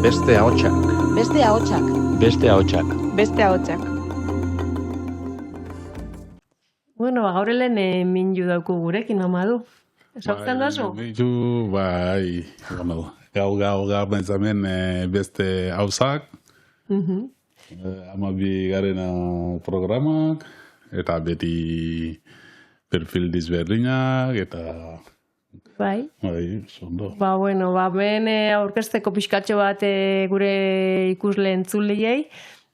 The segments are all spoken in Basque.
Beste ahotsak. Beste ahotsak. Beste ahotsak. Beste ahotsak. Bueno, gaur helen minju dauku gurekin, Amadu. Esauten dazu? Minju, bai, bueno, gau pentsamen beste hausak, amabi garena programak, eta beti perfil dizberdinak, eta Bai. zondo. Bueno, ben aurkezteko pixkatxo bat gure ikusle entzuliei,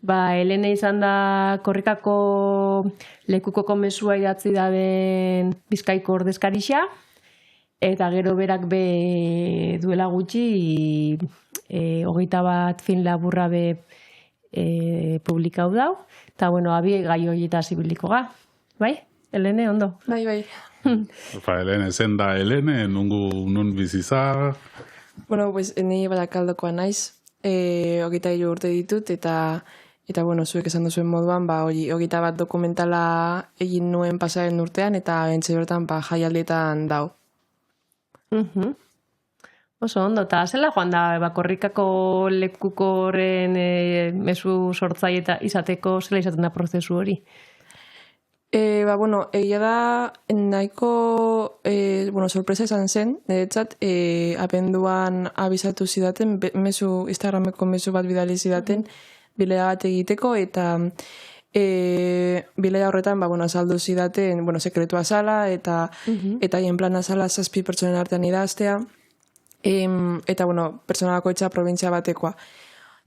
Helene izan da korrikako lekuko komezua idatzi daben Bizkaiko ordezkarixa, eta gero berak be duela gutxi 21 film laburra be publikau dau, eta abi gai horieta zibiliko ga. Bai? Helene, ondo? Bai. Helene, zen da Helene, nun biziza? Bueno, pues, ni Barakaldokoa naiz, 23 urte ditut, eta zuek esan duzuen moduan, 21 dokumentala egin nuen pasaren urtean, eta bentsa bertan jaialdietan dau. Oso ondo, eta zela joan da, korrikako lekukoren mezu sortzaile izateko, zela izaten da prozesu hori? Egia da nahiko sorpresa izan zen, niretzat, abenduan abizatu zidaten, Instagrameko mezu bat bidali zidaten, bilera bat egiteko, eta bilera horretan, azaldu zidaten, sekretua zala, eta haien plana zala 7 pertsonen artean idaztea, eta, pertsona bakoitza provintzia batekoa.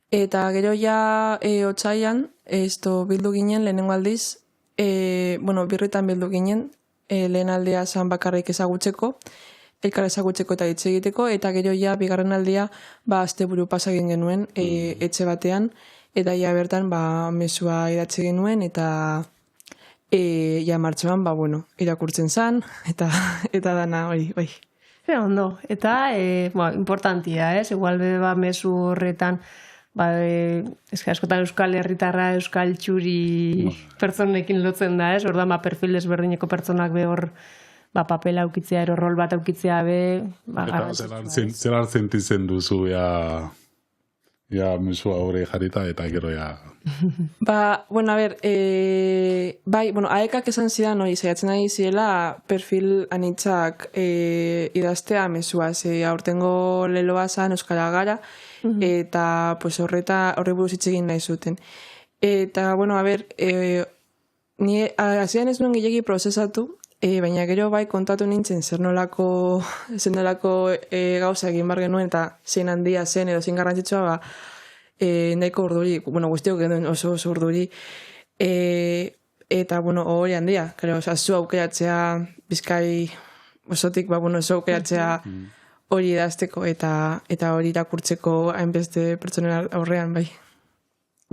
Eta gero ja otsaian, bildu ginen, lehenengo aldiz, birritan bildu ginen, lehen aldea zan bakarrik ezagutzeko, elkar ezagutzeko eta hitz egiteko, eta gero ja bigarren aldea asteburu pasa egin genuen etxe batean, eta ja bertan mezua idatzi genuen, eta ja martxoan irakurtzen zan, eta dana hori, bai. Ondo, eta importantia, igual mezu horretan, askotan Euskal Herritarra, Euskal Txuri pertsonekin lotzen da, ordan perfil desberdineko pertsonak behor papela aukitzea, rol bat aukitzea be... Zerar sentitzen duzu, ja mesua hori jarrita, eta gero ja... Aekak esan zidan, zaiatzen nahi ziela perfil anitzak idaztea mesua, aurtengo leloa zan Euskara Gara, eta horre buruz hitz egin nahi zuten. Eta, ni hasian ez nuen gehiagi prozesatu, baina gero kontatu nintzen zer nolako gauza egin bar genuen, eta zein handia zen edo zein garrantzitsua, nahiko urduri, guztiok genuen oso urduri, eta hori handia, zu aukeratzea Bizkai osotik, zu aukeratzea hori idazteko eta hori irakurtzeko hainbeste pertsonen aurrean, bai.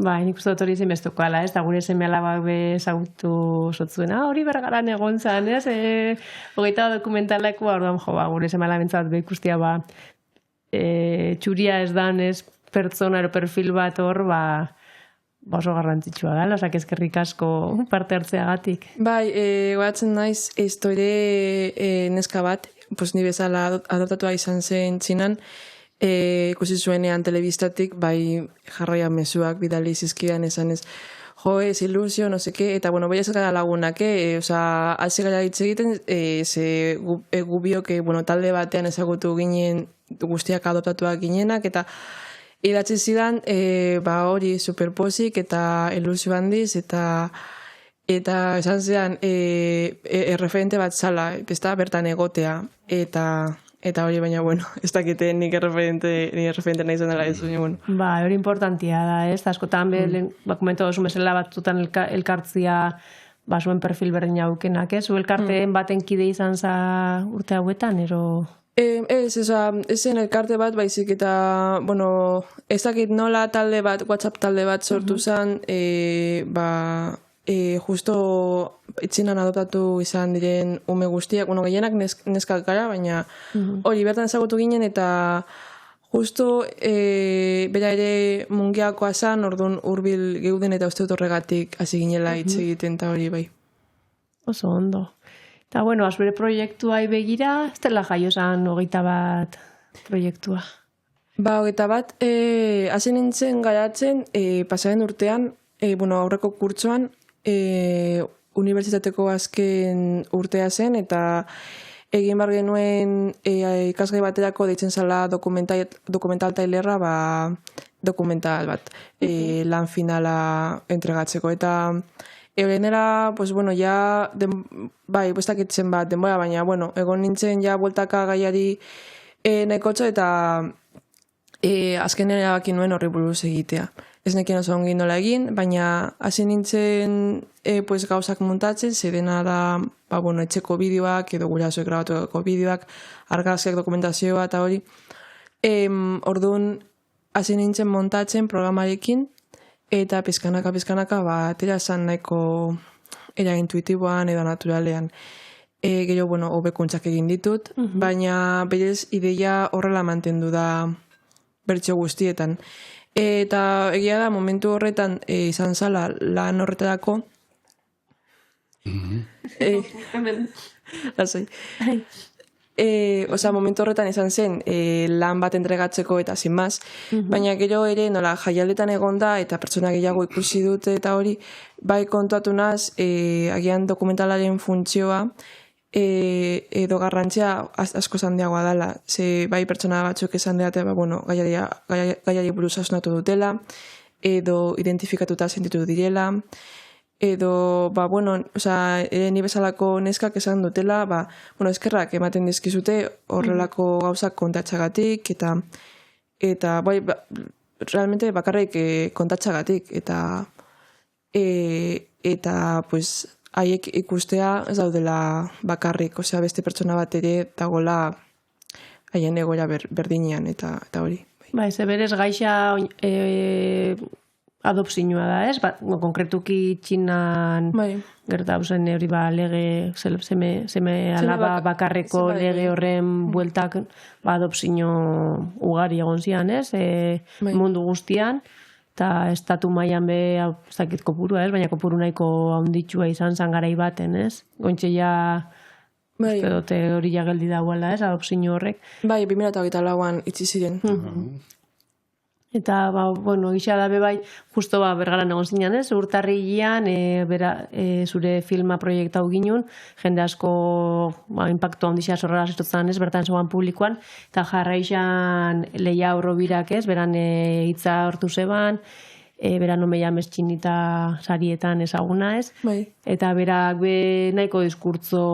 Nik uste dut hori zinbestoko ala, eta gure seme alabak ezagutu sotzuena, hori bergaran egon zan, hogeita dokumentaleko, gure seme alabentzat ikustia txuria ez dan, pertsona ero perfil bat hor, oso garrantzitsua da, eskerrik asko parte hartzeagatik. Goatzen naiz, ere neska bat, ni bezala adoptatua izan zen txinan, ikusi zuenean telebistatik, jarraia mezuak bidali zizkidan esan ez, ez ilusio, no seke, eta bai ez gara lagunak, hasi gara hitz egiten, gubiok talde batean ezagutu ginen guztiak adoptatuak ginenak, eta idatzi zidan, hori superpozik eta ilusio handiz, eta esan zean erreferente bat zala, bertan egotea, eta hori baina, ez dakite nik erreferente nahi zen dela ez. Hori importantia da, ez? Askotan, komentu dozu mesela batzutan elkartzia zuen perfil berdin aukenak, ez? Zu elkarteen baten kide izan za urte hauetan, ero... Ez zen elkarte bat, baizik eta, ez dakit nola talde bat, WhatsApp talde bat sortu zen, justo itxinan adoptatu izan diren ume guztiak, gehienak neskak gara, baina hori bertan ezagutu ginen, eta justo bera ere mungiakoa zen, orduan hurbil geuden eta uste dut horregatik hasi ginela hitz egiten, eta hori bai. Oso ondo. Eta, azure proiektua begira, ez dela jaio zan 21 proiektua. Ba, hogeita bat, hasi nintzen garatzen, pasaren urtean, aurreko kurtsoan, unibertsitateko azken urtea zen, eta egin bar genuen ikasgai baterako deitzen zala dokumental tailerra, dokumental bat, lan finala entregatzeko. Eta eurenera, pues bueno, ja, bai, bestakitzen bat, denbora, baina, bueno, egon nintzen ja bueltaka gaiari nekotxo, eta azkenean erabaki nuen horri buruz egitea. Ez nekien oso ongi nola egin, baina hasi nintzen pues gauzak montatzen, zedena da etxeko bideoak edo gurasoek grabatuko bideoak, argazkiak, dokumentazioa eta hori. Orduan hasi nintzen montatzen programarekin, eta pizkanaka atera esan nahiko era intuitiboan edo naturalean. Gero, hobekuntzak egin ditut, baina berez ideia horrela mantendu da bertso guztietan. Eta egia da, momentu horretan izan zala lan horretarako. Lasai. Momentu horretan izan zen lan bat entregatzeko eta sin más, baina gero ere nola jaialetan egonda eta pertsona gehiago ikusi dute eta hori, bai kontuatu naz, agian dokumentalaren funtzioa edo garrantzia asko zandiagoa dela. Ze bai pertsona batzuk esan deate, gaiari buruz hausnatu dutela, edo identifikatuta sentitu direla, edo, ni bezalako neskak esan dutela, eskerrak ematen dizkizute horrelako gauzak kontatxagatik, eta bai, realmente bakarrik kontatxagatik, eta, pues, haiek ikustea ez daudela bakarrik, beste pertsona bat ere dagoela haien egoera berdinean eta hori. Ba, ez berez gaixa adopzioa da, ez? Konkretuki Txinan gertauzen hori lege seme alaba bakarreko lege horren bueltak adopzio ugari egon zian, ez? Mundu guztian. Eta estatu mailan zakit kopurua, ez? Baina kopuru nahiko handitsua izan garai baten, ez? Gontxe ja, uste dute hori ja geldi dagoela, ez? Adopzio horrek. Bai, 2008an itzi ziren. Eta, gisa da bai, justo bergaran egon zinean, ez? Urtarrilean, zure filma proiektau ginun, jende asko impacto handixea zorrela asistotzen, ez? Bertan zegoan publikoan, eta jarraixan lehia horrobirak, ez? Beran hitza hortu zeban, beran omeia mestxinita sarietan ezaguna, ez? Eta berak nahiko diskurtzo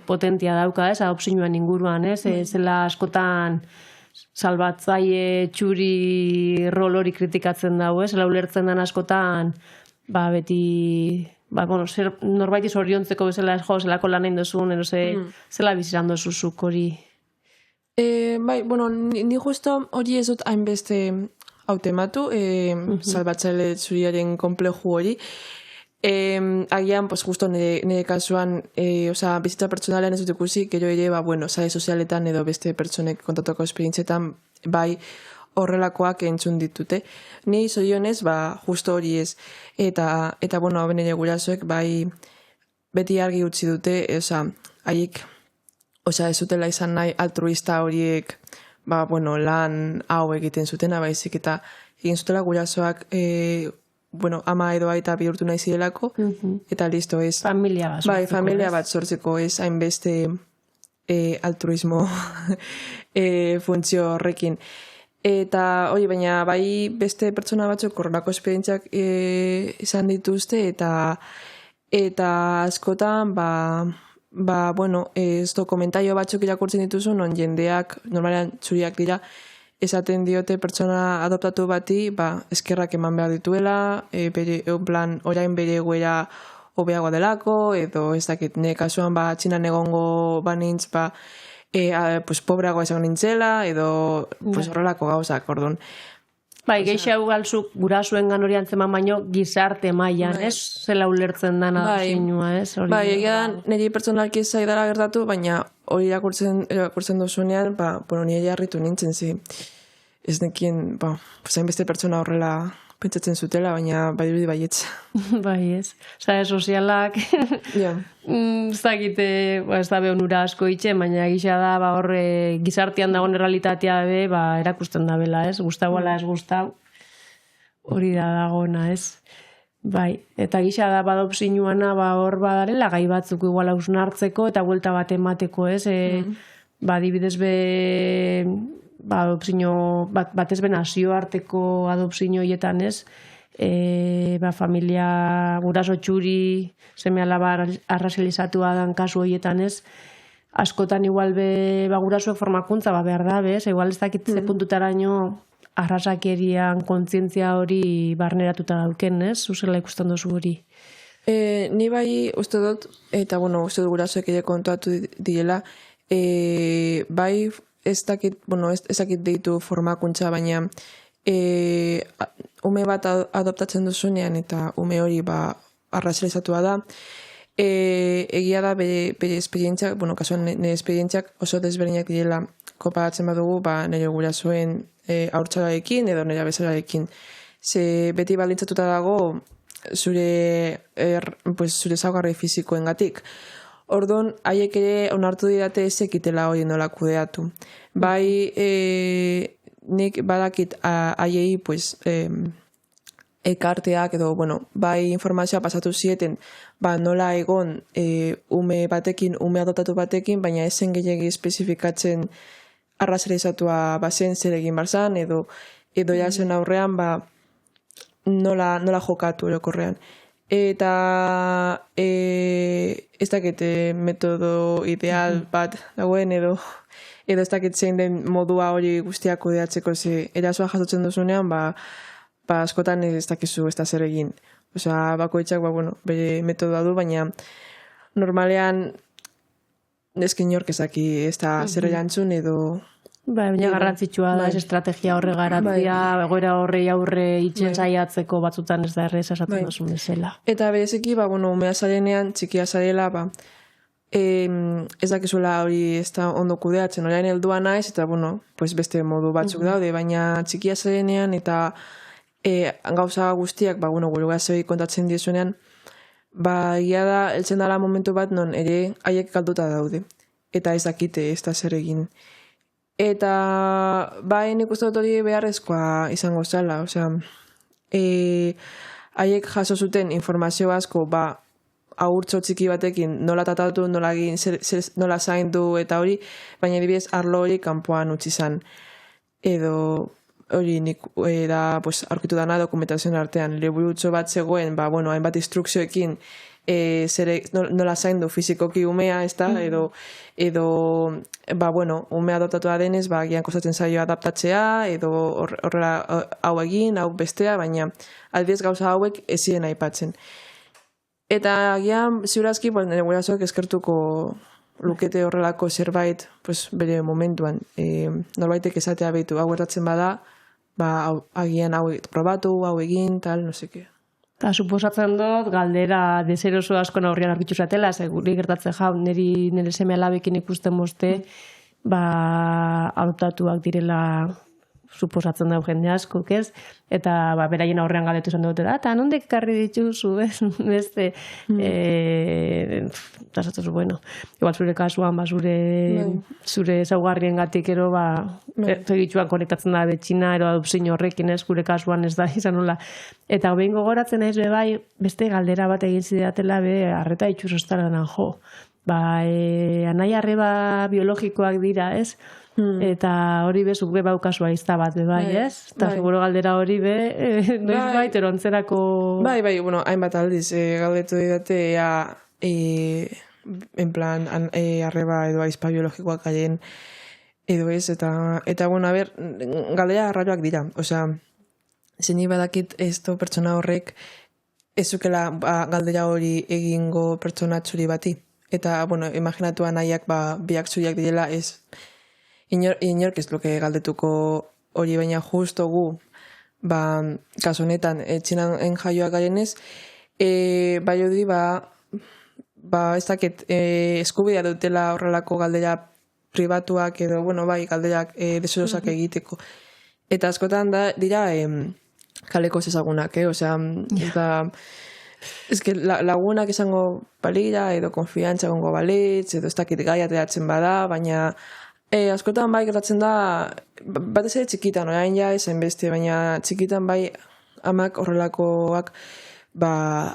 potentia dauka, ez? Adopzioan inguruan, ez? Zela askotan salbatzaile txuri rol hori kritikatzen dago, ez? Zela ulertzen den askotan, beti, norbaiti zoriontzeko bezala zelako lan egin duzun, zela biziran duzuzuk hori. Ni justo hori ez dut hainbeste hautematu, salbatzaile txuriaren konpleju hori. Agian, justo nire kasuan, bizitza pertsonalean ez dut ikusi, gero ere, sare sozialetan edo beste pertsonek kontatuko esperientzietan, bai horrelakoak entzun ditute. Ni zorionez, justo hori ez. Eta nire gurasoek, bai, beti argi utzi dute, haiek, ez zutela izan nahi altruista horiek, lan hau egiten zutena, baizik, eta egin zutela gurasoak, ama edo aita bihurtu nahi zirelako, eta listo, ez. Familia bat sortzeko. Bai, familia bat sortzeko, ez, hainbeste altruismo funtzio horrekin. Eta, baina, bai beste pertsona batzuk horrelako esperientziak izan dituzte, eta askotan, ez komentario batzuk irakurtzen dituzu, non jendeak, normalean txuriak dira, esaten diote pertsona adoptatu bati, eskerrak eman behar dituela, orain bere egoera hobeagoa delako, edo ez dakit, nire kasuan Txinan egongo banintz, pobreagoa izan nintzela, edo horrelako gauzak, orduan. Bai, geixa ugalzuk gurasuen hori antzeman baino gizarte mailan, ez? Zela ulertzen dan adopzioa, ez? Bai, egia da, niri pertsonalki zaidara gertatu, baina hori irakurtzen duzunean, nire jarritu nintzen, ez nekien, hainbeste pertsona horrela pentsatzen zutela, baina badirudi baietz. Bai, ez. Sare sozialak, Ja. ez dakite, ez da behonura asko itxe, baina gisa da, horre gizartean dagoen realitatea be, erakusten da bela, ez? Gustau ala ez gustau, hori da dagona, ez? Bai, eta gisa da badopzinuana hor badarela gai batzuk igual hausnartzeko eta buelta bat emateko, ez? Adibidez be adopzio batez be nazioarteko adopzio hietan, ez? Familia guraso txuri, seme alaba arrazilizatua dan kasu horietan, ez? Askotan igual be gurasoek formakuntza behar da, bez? Igual ez dakit ze puntutaraino arrasakerian kontzientzia hori barneratuta dauken, ez? Zuzela ikusten dozu hori. Ni bai uste dut, eta uste dut gurasoek ere kontuatu direla, bai ez dakit deitu formakuntza, baina ume bat adoptatzen duzunean eta ume hori arrazilizatua da, egia da bere esperientziak, kasuan nire esperientziak oso desberdinak direla koparatzen badugu, nire gurasoen haurtzarekin edo nire bezalarekin. Ze beti baldintzatuta dago zure zaugarri fizikoengatik. Orduan, haiek ere onartu didate ezekitela hori nola kudeatu. Bai, nik badakit haiei ekarteak edo, bai informazioa pasatu zieten, nola egon ume adoptatu batekin, baina esen gehiagi espezifikatzen arrazilizatua bazen zer egin barzan, edo jasen aurrean nola jokatu erokorrean. Eta ez dakit metodo ideal bat dagoen, edo ez dakit zein den modua hori guztiak kudeatzeko, ze erasoa jasotzen duzunean, askotan ez dakizu ez da zer egin. Osea, bakoitzak, bere metodoa du, baina normalean ezkin inork ezaki ez da zer erantzun edo... Baina garrantzitsua da, estrategia horre garatzea, egoera horrei aurre itxen saiatzeko batzutan ez da errez esaten duzun bezala. Eta bereziki, umea zarenean, txikia zarela, ez dakizuela hori ez da ondo kudeatzen, orain heldua naiz, eta beste modu batzuk daude, baina txikia zarenean eta gauza guztiak, gure kontatzen diezunean, ia da, eltzen dala momentu bat non ere haiek galduta daude, eta ez dakite ez da zer egin. Eta nik uste dut hori beharrezkoa izango zela, osea, haiek jaso zuten informazio asko, ahurtzo txiki batekin nola tatatu, nola zaindu eta hori, baina dibidez arlo hori kanpoan utzi zan. Edo hori nik da aurkitu dana dokumentazioen artean, liburutxo bat zegoen, hainbat instrukzioekin nola zaindu fizikoki umea, ez da, edo umea adoptatua denez, gian kostatzen zaio adaptatzea, edo horrela hau egin, hau bestea, baina aldiz gauza hauek ez ziren aipatzen. Eta gian, ziurazki, nire gurasoek eskertuko lukete horrelako zerbait bere momentuan. Norbaitek esatea behitu, hau erratzen bada, agian hau probatu, hau egin, tal, no seke. Eta suposatzen dut, galdera deseroso asko aurrean argitzu zatela, guri gertatzen jau, nire seme alabekin ikusten moste, adoptatuak direla suposatzen dut jende asko, ez? Eta beraien aurrean galdetu zen dut, eta nondek karri dituzu, ez? Beste, igual zure kasuan, zure zaugarrien gatik ero, egitxuan konektatzen da betxina, ero adopzio horrekin, ez? Gure kasuan ez da, izan nola. Eta behin gogoratzen naiz, beste galdera bat egin zidatela, arreta itxuz ostaranan jo. Anai arreba biologikoak dira, ez? Eta hori bezuk baukasua izta bat, ez? Eta seguro galdera hori noiz bait erontzerako... hainbat aldiz, galdetu didate, en plan, arreba edo aizpa biologikoak gaien, edo ez, eta galdera arraroak dira, osea, zenik badakit ez do pertsona horrek, ez zukela galdera hori egingo pertsona txuri bati. Eta, imaginatu nahiak biak txuriak direla, ez... Inork ez luke galdetuko hori, baina justo gu, kasu honetan, txinan jaioak garenez, bai hori, ez dakit, eskubidea dutela horrelako galdera pribatuak edo, galderak deserosak egiteko. Eta askotan dira, kaleko ezagunak, osea, ez da... Ez que lagunak izango balira, edo konfiantza gongo balitz, edo ez dakit gai ateratzen bada, baina askotan bai gertatzen da, batez ere txikitan, orain ja ezen beste, baina txikitan bai amak horrelakoak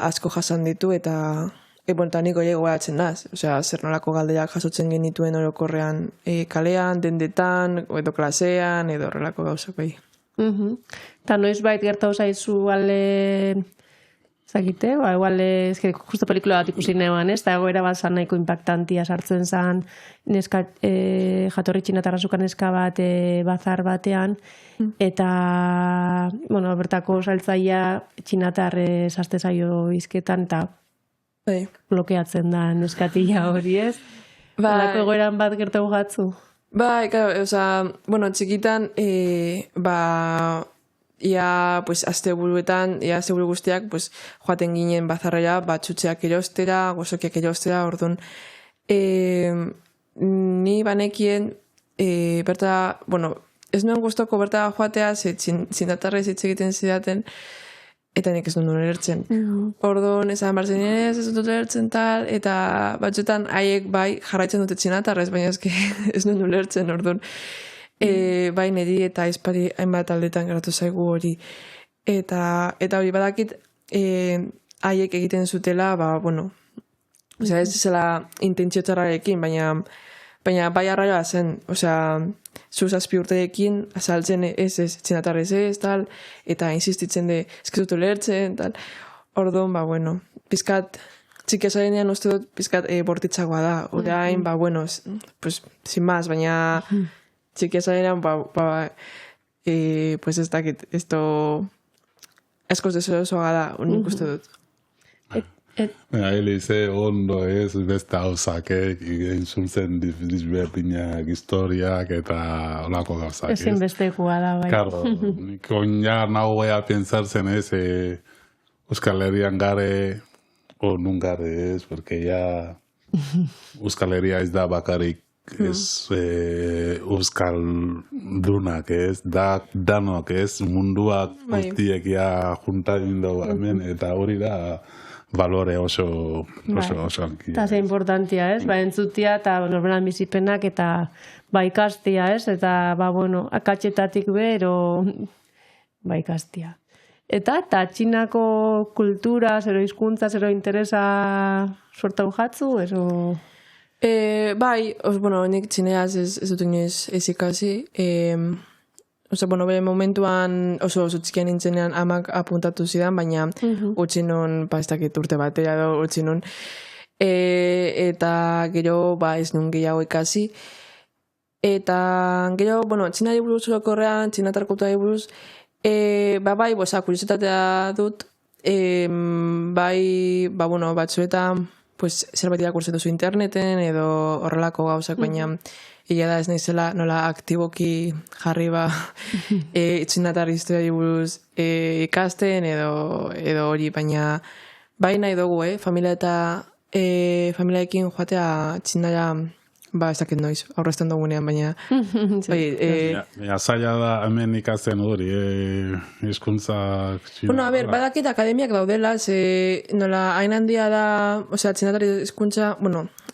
asko jasan ditu, eta niko jego baratzen naz, osea, zer nolako galderak jasotzen genituen orokorrean kalean, dendetan, edo klasean, edo horrelako gauzak bai. Eta noiz bait gertau zaizu alde... Zagite, igual, justo pelikula bat ikusi neoan, eta egoera bat zan nahiko impactantia sartzen zan jatorri txinatarrazukan neska bat bazar batean, eta, bertako saltzaia txinatar saste zaio izketan, eta blokeatzen da neskatila hori ez. Lako egoeran bat gertau gatzu? Bai, txikitan, ia, asteburuetan, asteburu guztiak, joaten ginen bazarrera, txutxeak erostera, gozokiak erostera, orduan. Ni banekien, berta, ez nuen guztoko berta joatea, txinatarrez hitz egiten zidaten, eta nik ez nuen ulertzen. Orduan, esan barzen ez dut ulertzen tal, eta batzuetan haiek bai jarraitzen dute txinatarrez, baina ez nuen ulertzen, orduan. Bai niri eta espari hainbat aldetan geratu zaigu hori. Eta hori badakit haiek egiten zutela, ez zela intentzio txarrarekin, baina bai arraioa zen, zuz azpi urteekin azaltzen ez, txinatarrez ez, tal, eta insistitzen de, ez dut ulertzen, tal. Orduan, pizkat, txikia zarenean uste dut, pizkat bortitzagoa da. Orain, sin más, baina... Txikia zarenean, pues ez dakit, esto askoz deserosoa da, unik uste dut. Elize ondo ez, beste hauzak, insultzen disberdinak historiak eta olako gauzak. Ezin bestekoa da, bai. Claro, nik oina nagoea pensartzen ez, Euskal Herrian gare, o nun gare ez, porque ya Euskal Herria ez da bakarik ez Euskal dunak ez, danok ez, munduak guztiek ja juntain dugu hemen, eta hori da valore oso ankia. Eta ze importantia ez, entzutia eta normalan bizipenak eta ikastia ez, eta akatxetatik bero ikastia. Eta txinako kultura, zero hizkuntza, zero interesa sortau jatzu, eso... nik txineaz ez dut inoiz ez ikasi. Bere momentuan oso txikian nintzenean amak apuntatu zidan, baina utzi nun, ez dakit urte batera edo utzi nun. Eta gero, ez nun gehiago ikasi. Eta gero, txinari buruz orokorrean, txinatar kulturari buruz, kuriositatea dut, batzuetan, zerbait irakurtzen duzu interneten edo horrelako gauzak, baina egia da ez naizela nola aktiboki jarri txinatar historiari buruz ikasten edo hori, baina bai nahi dugu, familiaekin joatea txinara, ez dakit noiz, aurrezten dugunean, baina... Zaila da hemen ikasten hori, hizkuntzak... badakit akademiak daudela, nola hain handia da, txinatar hizkuntza,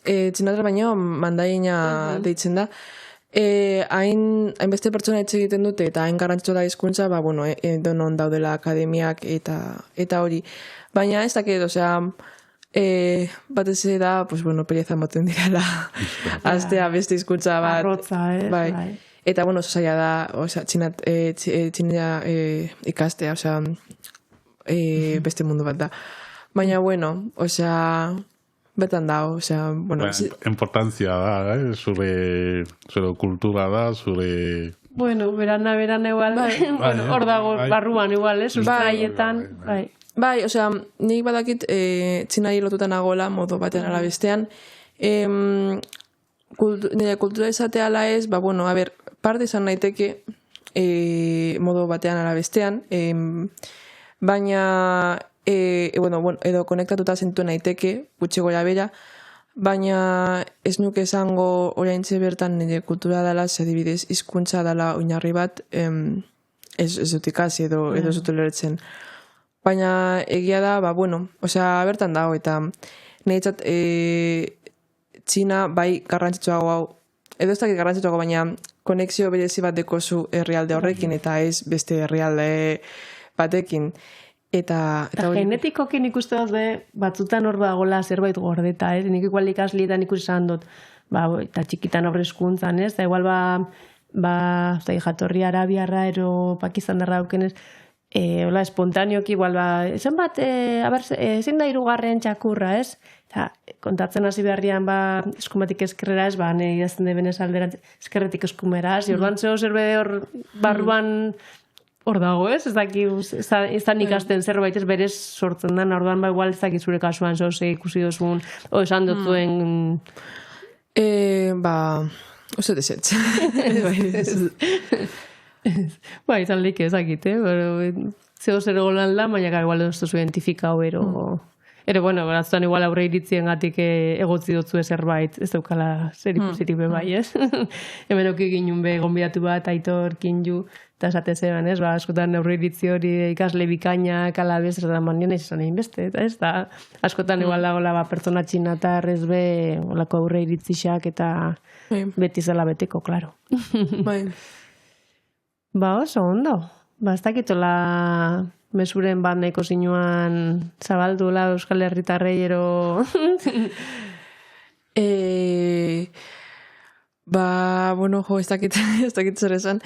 txinatar baino mandarina deitzen da, hainbeste pertsona etxe egiten dute, eta hain garrantzitsua da hizkuntza, donon daudela akademiak eta hori. Baina ez dakit, batez da, pereza moten direla aztea beste hizkuntza bat. Arrotza, bai. Eta, zaila da, txinera ikastea, beste mundu bat da. Baina, betan da, importantzia da, zure kultura da, zure... Berana igual, hor dago barruan igual, sustraietan, bai. Nik badakit txinari lotutan agola, modu batean ala bestean. Nire kultura izatea ala ez, parte izan naiteke modu batean ala bestean, baina edo konektatuta zentu naiteke, gutxi gora bera, baina ez nuke esango oraintxe bertan nire kultura dela, adibidez hizkuntza dela oinarri bat, ez dut ikasi edo ez dut ulertzen. Baina egia da, bertan dago, eta niretzat Txina bai garrantzitsuago hau, edo ez dakit garrantzitsuago, baina konexio berezi bat dekozu herrialde horrekin, eta ez beste herrialde batekin. Eta genetikokin ikuste dut batzutan hor dagoela zerbait gordeta, nik igual ikaslietan ikusi izan dut, eta txikitan aurre hezkuntzan, da igual jatorri arabiarra ero pakistandarra daukenez, hola, espontaneoki igual esan bat, ezin da 3. txakurra, ez? Eta kontatzen hasi beharrian eskumatik eskerrera ez, idazten de benez alderantz, eskerretik eskumera, ez? Orduan zeo zerbe hor barruan hor dago, ez? Ez daki, ez da ikasten zerbait ez berez sortzen den, orduan igual ez daki zure kasuan zoze ikusi dozun, o esan duzuen... Uste desetz. Izan leik ezakit, zeo zer egolan da, baina igual ez duzu identifikau bueno, batzutan igual aurre iritzien gatik egotzi dutzu zerbait, ez daukala zer ikusitik bai, ez? Hemen oki ginun gonbidatu bat, Aitor, Kinju, eta esate zeban, ez? Askotan aurre iritzi hori ikasle bikainak, alabez, ez da manien ez izan egin beste, eta ez da, askotan igual dagoela pertsona txinatar ez olako aurre iritzixak eta beti zela beteko, klaro. Bai. Oso ondo. Ez dakitola mesuren bat nahiko zinuan zabaldula Euskal Herritarrei ero... Ez dakit zer esan.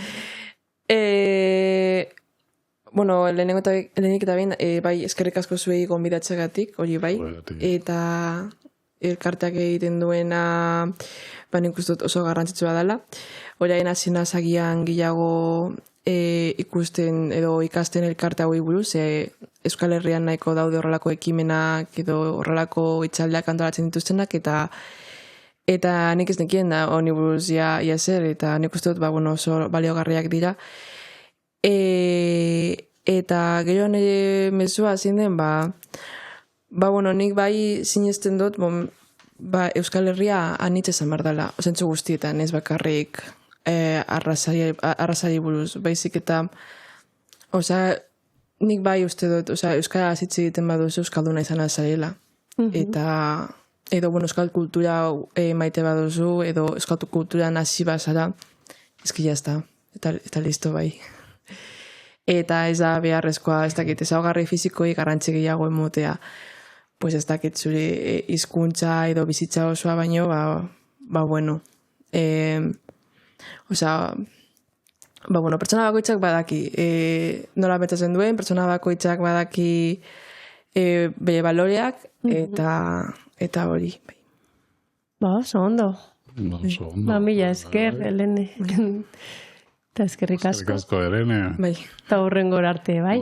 Lehenik eta behin, bai, eskerrik asko zuei gonbidatzeagatik, hori bai, eta elkarteak egiten duena, nik uste dut oso garrantzitsua dela. Orain hasi nazagian gehiago ikusten edo ikasten elkarte hauei buruz, Euskal Herrian nahiko daude horrelako ekimenak edo horrelako itxaldeak antolatzen dituztenak, eta nik ez nekien da honi buruz ia zer, eta nik uste dut oso baliogarriak dira. Eta gero nire mezua zinden, nik bai sinesten dut, Euskal Herria anitz esan behar dela, zentzu guztietan, ez bakarrik arrazari buruz, baizik eta, nik bai uste dut, Euskara azitzi egiten baduzu Euskalduna izan azarela, eta edo, Euskal kultura maite baduzu, edo Euskal kultura nazi bazara, ezki jazta, eta listo bai. Eta ez da beharrezkoa, ez dakit, ezaugarri fizikoi garrantzi gehiago emotea, pues ez dakit zure hizkuntza edo bizitza osoa baino, pertsona bakoitzak badaki, nola betzatzen duen, pertsona bakoitzak badaki bere baloreak, eta hori. Oso ondo. Mila esker, Helene. Eta eskerrik asko. Eskerrik asko, Helene. Bai. Eta horrengor arte, bai?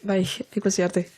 Bai, ikusi arte.